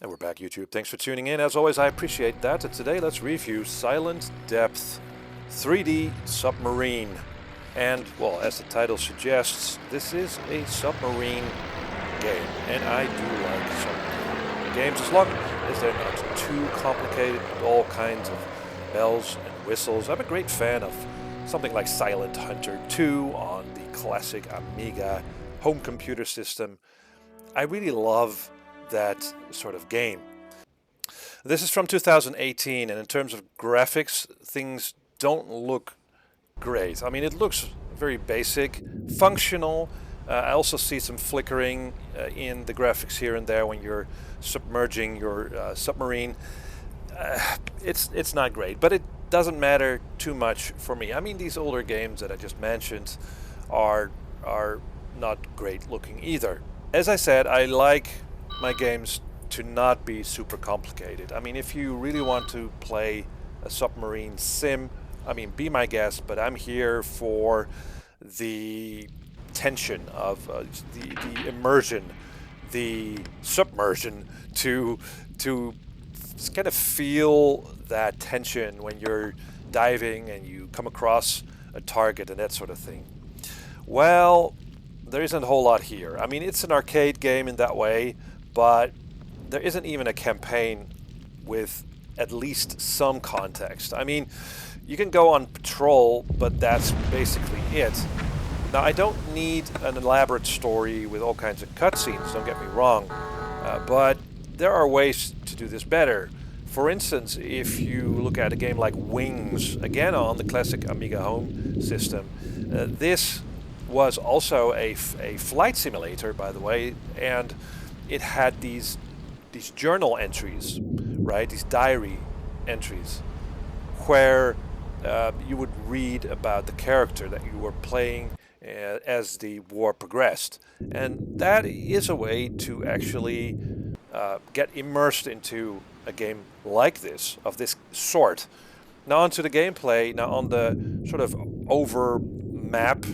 And we're back, YouTube. Thanks for tuning in. As always, I appreciate that. And today, let's review Silent Depth 3D Submarine. And, well, as the title suggests, this is a submarine game. And I do like submarine games as long as they're not too complicated with all kinds of bells and whistles. I'm a great fan of something like Silent Hunter 2 on the classic Amiga home computer system. I really love that sort of game. This is from 2018, and in terms of graphics, things don't look great. I mean, it looks very basic, functional. I also see some flickering in the graphics here and there when you're submerging your submarine. It's not great, but it doesn't matter too much for me. I mean, these older games that I just mentioned are not great looking either. As I said, I like my games to not be super complicated. I mean, if you really want to play a submarine sim, I mean, be my guest, but I'm here for the tension of the immersion, the submersion, to kind of feel that tension when you're diving and you come across a target and that sort of thing. Well, there isn't a whole lot here. I mean, it's an arcade game in that way, but there isn't even a campaign with at least some context. I mean, you can go on patrol, but that's basically it. Now, I don't need an elaborate story with all kinds of cutscenes, don't get me wrong, but there are ways to do this better. For instance, if you look at a game like Wings, again on the classic Amiga home system, this was also a flight simulator, by the way, and it had these journal entries, right? These diary entries, where you would read about the character that you were playing as the war progressed, and that is a way to actually get immersed into a game like this, of this sort. Now onto the gameplay. Now on the sort of over map,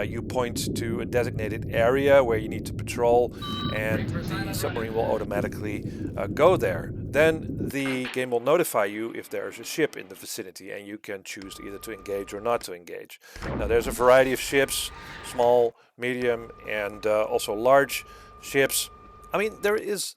you point to a designated area where you need to patrol, and the submarine will automatically go there. Then the game will notify you if there's a ship in the vicinity, and you can choose either to engage or not to engage. Now there's a variety of ships, small, medium, and also large ships. I mean, there is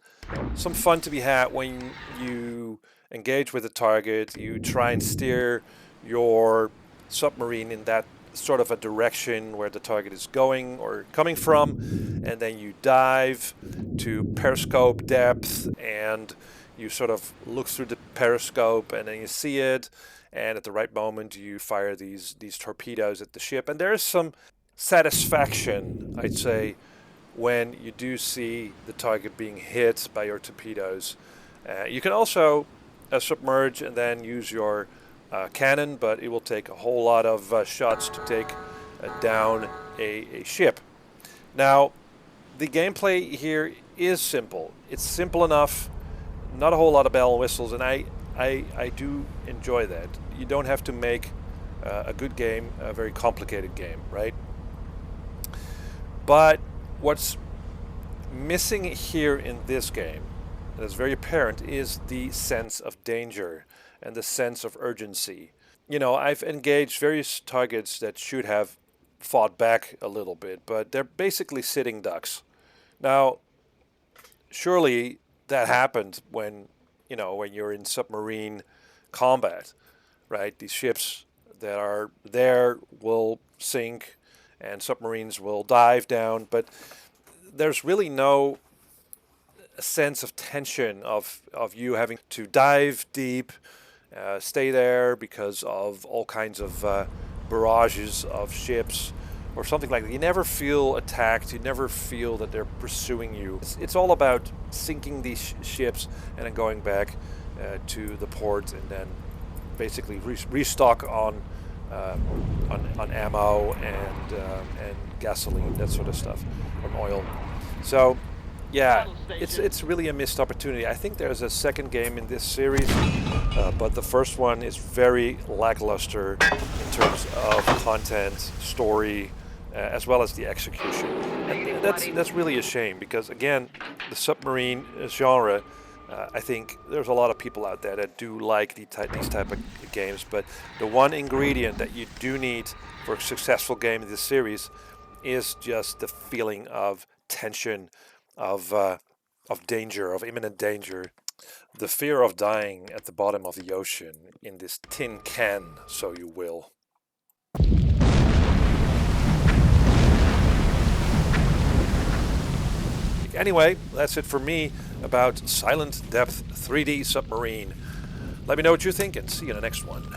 some fun to be had when you engage with a target. You try and steer your submarine in that sort of a direction where the target is going or coming from, and then you dive to periscope depth, and you sort of look through the periscope, and then you see it, and at the right moment you fire these torpedoes at the ship. And there is some satisfaction, I'd say, when you do see the target being hit by your torpedoes. You can also submerge and then use your cannon, but it will take a whole lot of shots to take down a ship. Now, the gameplay here is simple. It's simple enough, not a whole lot of bell and whistles, and I do enjoy that. You don't have to make a good game a very complicated game, right? But what's missing here in this game, and it's very apparent, is the sense of danger and the sense of urgency. You know, I've engaged various targets that should have fought back a little bit, but they're basically sitting ducks. Now, surely that happened when you're in submarine combat, right? These ships that are there will sink and submarines will dive down, but there's really no sense of tension of you having to dive deep, stay there because of all kinds of barrages of ships or something like that. You never feel attacked. You never feel that they're pursuing you. It's all about sinking these ships and then going back to the port, and then basically restock on ammo and gasoline, that sort of stuff, and oil. So yeah, it's really a missed opportunity. I think there's a second game in this series, but the first one is very lackluster in terms of content, story, as well as the execution. And that's really a shame, because again, the submarine genre I think there's a lot of people out there that do like these type of games, but the one ingredient that you do need for a successful game in this series is just the feeling of tension, of danger, of imminent danger, the fear of dying at the bottom of the ocean in this tin can, so you will. Anyway, that's it for me about Silent Depth 3D Submarine. Let me know what you think and see you in the next one.